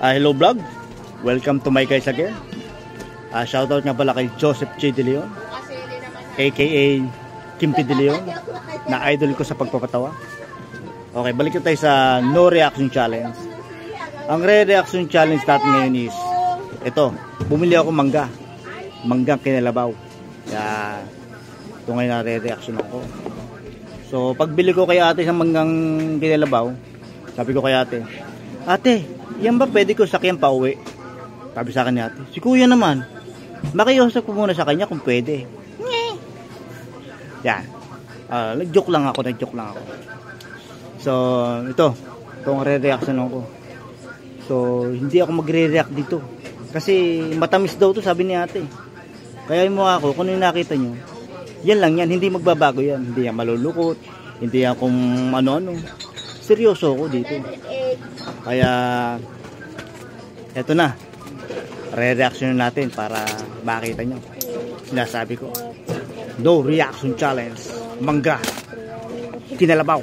Hello vlog, welcome to my guys again. Shoutout nga pala kay Joseph J. De Leon, aka Kimpi De Leon, na idol ko sa pagpapatawa. Okay, balik na tayo sa no reaction challenge. Ang re-reaction challenge natin ngayon is ito, bumili ako manggang kinalabaw. Kaya ito ngayon na re-reaction ako. So pagbili ko kay ate sa manggang kinalabaw, sabi ko kay ate, ate, yan ba pwede ko sakyan pa uwi? Sabi sa akin ni ate, si kuya naman, makiusap ko muna sa kanya kung pwede. Yan, nag-joke lang ako. So itong re-reaction ako. So hindi ako magre-react dito kasi matamis daw to, sabi ni ate. Kaya yung mukha ko, kung yung nakita nyo, yan lang yan, hindi magbabago yan. Hindi yan malulukot, hindi yan kung ano-ano. Seryoso ako dito. Kaya eto na, re-reaction natin para makita nyo. Sinasabi ko, no reaction challenge, mangga kinalabaw,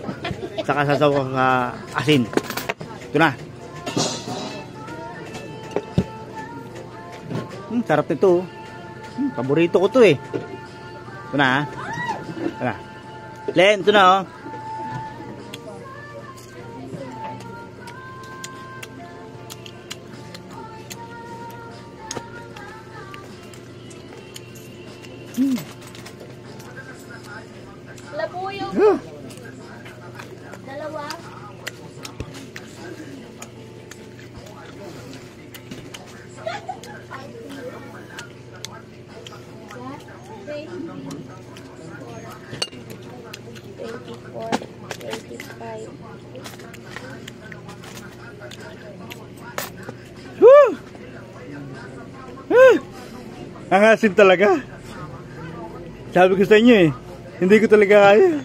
saka sasaw ko sa asin. Ito na. Sarap nito. Paborito ko to eh. Ito na. Ito na. Len, ito na oh. Labuyo. Dalawa. Ang asin talaga. Sabi ko sa inyo eh, hindi ko talaga kaya.